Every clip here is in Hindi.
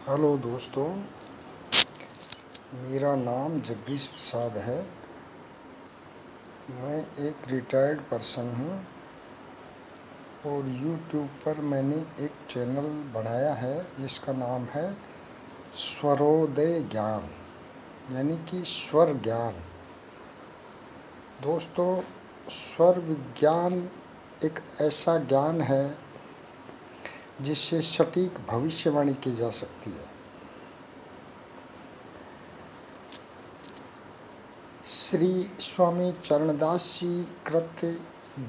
हेलो दोस्तों, मेरा नाम जगदीश प्रसाद है। मैं एक रिटायर्ड पर्सन हूँ और यूट्यूब पर मैंने एक चैनल बनाया है जिसका नाम है स्वरोदय ज्ञान, यानी कि स्वर ज्ञान। दोस्तों, स्वर विज्ञान एक ऐसा ज्ञान है जिससे सटीक भविष्यवाणी की जा सकती है। श्री स्वामी चरणदास जी कृत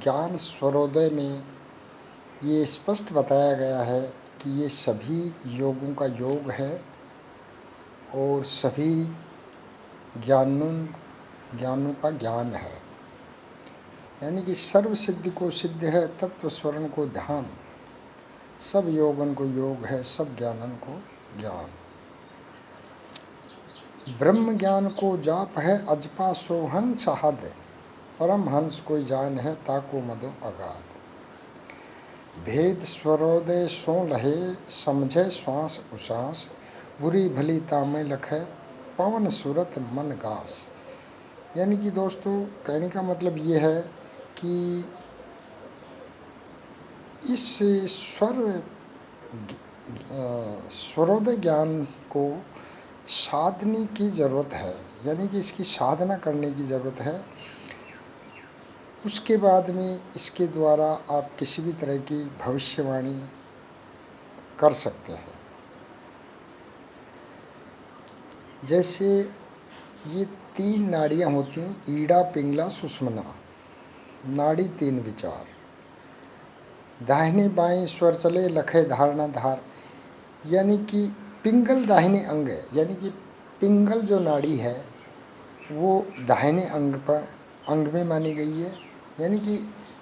ज्ञान स्वरोदय में ये स्पष्ट बताया गया है कि ये सभी योगों का योग है और सभी ज्ञानों का ज्ञान है, यानी कि सर्व सिद्धि को सिद्ध है, तत्व स्वरण को ध्यान, सब योगन को योग है, सब ज्ञानन को ज्ञान। ब्रह्म ज्ञान को जाप है अजपा सोहन सहद, परम हंस कोई जान है ताको मदो अगाध। भेद स्वरोदय सो लहे, समझे श्वास उश्वास, बुरी भली तामे लखे, पवन सूरत मन गास। यानी कि दोस्तों, कहने का मतलब ये है कि इस स्वरोदय ज्ञान को साधने की ज़रूरत है, यानी कि इसकी साधना करने की ज़रूरत है। उसके बाद में इसके द्वारा आप किसी भी तरह की भविष्यवाणी कर सकते हैं। जैसे ये 3 नाड़ियाँ होती हैं, ईड़ा पिंगला सुषुम्ना, नाड़ी 3 विचार। दाहिने बाएं स्वर चले लखे धारणा धार, यानी कि पिंगल दाहिने अंग है, यानी कि पिंगल जो नाड़ी है वो दाहिने अंग में मानी गई है। यानी कि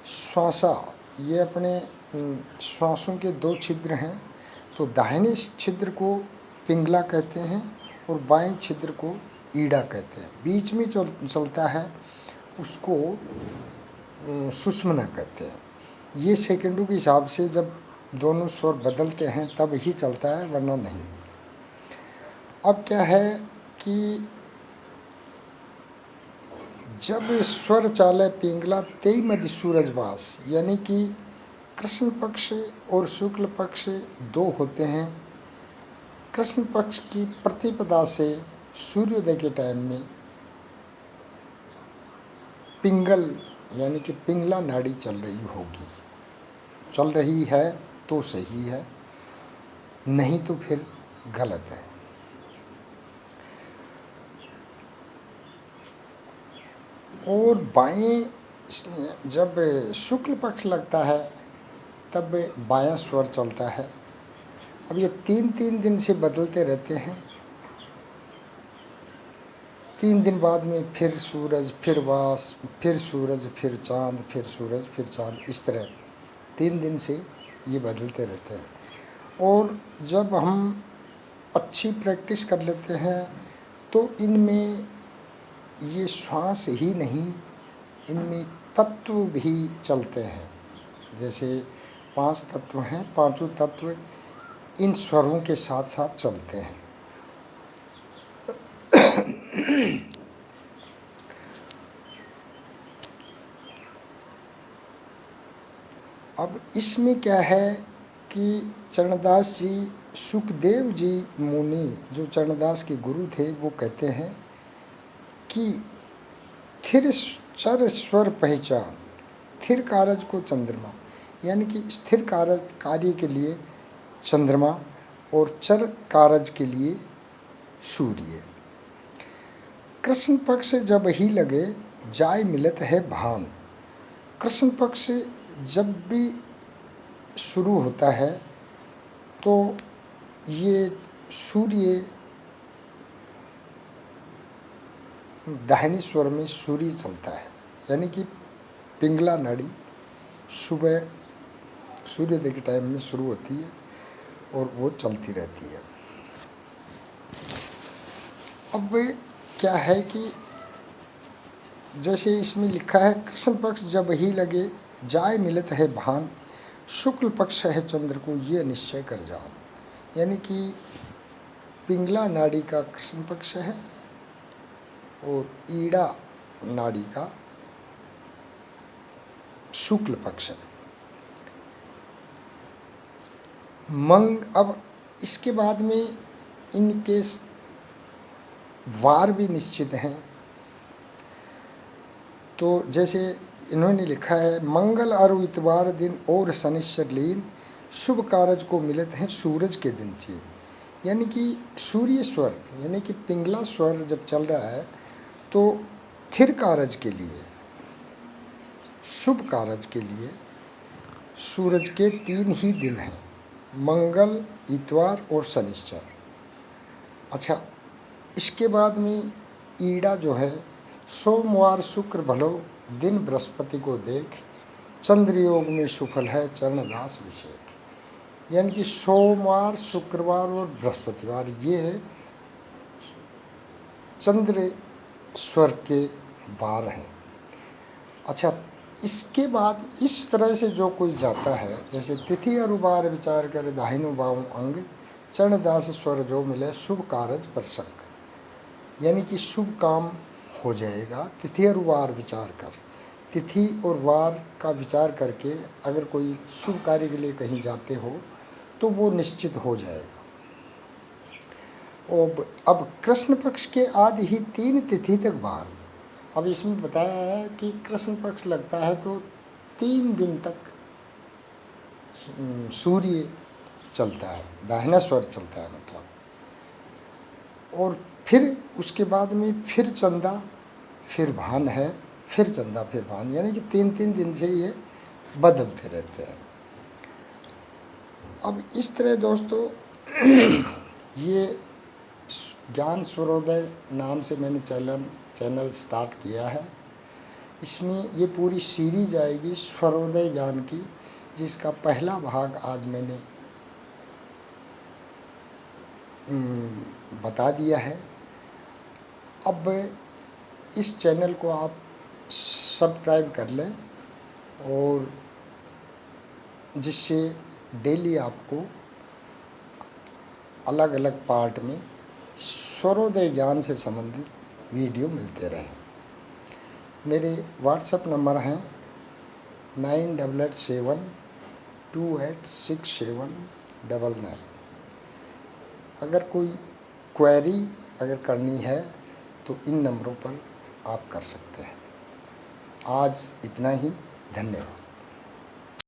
श्वासा, ये अपने श्वासों के 2 छिद्र हैं, तो दाहिने छिद्र को पिंगला कहते हैं और बाएं छिद्र को ईड़ा कहते हैं। बीच में जो चलता है उसको सुषुम्ना कहते हैं। ये सेकंडों के हिसाब से जब दोनों स्वर बदलते हैं तब ही चलता है, वरना नहीं। अब क्या है कि जब स्वर चाले पिंगला तेई मध्य सूरज वास, यानी कि कृष्ण पक्ष और शुक्ल पक्ष 2 होते हैं। कृष्ण पक्ष की प्रतिपदा से सूर्योदय के टाइम में पिंगल, यानी कि पिंगला नाड़ी चल रही होगी। चल रही है तो सही है, नहीं तो फिर गलत है। और बाएं जब शुक्ल पक्ष लगता है तब बायां स्वर चलता है। अब ये 3-3 दिन से बदलते रहते हैं। 3 दिन बाद में फिर सूरज, फिर वास, फिर सूरज, फिर चांद, फिर सूरज, फिर चांद, इस तरह 3 दिन से ये बदलते रहते हैं। और जब हम अच्छी प्रैक्टिस कर लेते हैं तो इनमें ये श्वास ही नहीं, इनमें तत्व भी चलते हैं। जैसे 5 तत्व हैं, 5 तत्व इन स्वरों के साथ साथ चलते हैं। अब इसमें क्या है कि चरणदास जी, सुखदेव जी मुनि जो चरणदास के गुरु थे, वो कहते हैं कि थिर चर स्वर पहचान, थिर कारज को चंद्रमा, यानी कि स्थिर कार्य के लिए चंद्रमा और चर कारज के लिए सूर्य। कृष्ण पक्ष जब ही लगे जाय मिलत है भान। कृष्ण पक्ष जब भी शुरू होता है तो ये सूर्य दाहिने स्वर में सूर्य चलता है, यानी कि पिंगला नाड़ी सुबह सूर्योदय के टाइम में शुरू होती है और वो चलती रहती है। अब क्या है कि जैसे इसमें लिखा है, कृष्ण पक्ष जब ही लगे जाय मिलत है भान, शुक्ल पक्ष है चंद्र को ये निश्चय कर जान। यानी कि पिंगला नाड़ी का कृष्ण पक्ष है और ईड़ा नाड़ी का शुक्ल पक्ष है। अब इसके बाद में इनके वार भी निश्चित हैं। तो जैसे इन्होंने लिखा है, मंगल और इतवार दिन और शनिश्चर लीन, शुभ कारज को मिलत हैं सूरज के दिन चीन। यानी कि सूर्य स्वर यानी कि पिंगला स्वर जब चल रहा है तो स्थिर कारज के लिए, शुभ कारज के लिए सूरज के 3 ही दिन हैं, मंगल, इतवार और शनिश्चर। अच्छा, इसके बाद में ईड़ा जो है, सोमवार शुक्र भलो दिन बृहस्पति को देख, चंद्र योग में सुफल है चरणदास अभिषेक। यानी कि सोमवार, शुक्रवार और बृहस्पतिवार ये चंद्र स्वर के वार हैं। अच्छा, इसके बाद इस तरह से जो कोई जाता है, जैसे तिथि और वार विचार करे दाहिनो बाऊं अंग, चरणदास स्वर जो मिले शुभ कारज प्रसंग। यानी कि शुभ काम हो जाएगा। तिथि और वार विचार कर, तिथि और वार का विचार करके अगर कोई शुभ कार्य के लिए कहीं जाते हो तो वो निश्चित हो जाएगा। और अब कृष्ण पक्ष के आदि ही 3 तिथि तक बान। अब इसमें बताया है कि कृष्ण पक्ष लगता है तो 3 दिन तक सूर्य चलता है, दाहिना स्वर चलता है मतलब। और फिर उसके बाद में फिर चंदा फिर भान है, फिर चंदा फिर भान, यानी कि 3-3 दिन से ये बदलते रहते हैं। अब इस तरह दोस्तों ये ज्ञान सूर्योदय नाम से मैंने चैनल स्टार्ट किया है। इसमें ये पूरी सीरीज आएगी सूर्योदय ज्ञान की, जिसका पहला भाग आज मैंने बता दिया है। अब इस चैनल को आप सब्सक्राइब कर लें और जिससे डेली आपको अलग अलग पार्ट में सूर्योदय ज्ञान से संबंधित वीडियो मिलते रहें। मेरे व्हाट्सएप नंबर हैं 9887286799। अगर कोई क्वेरी अगर करनी है तो इन नंबरों पर आप कर सकते हैं। आज इतना ही, धन्यवाद।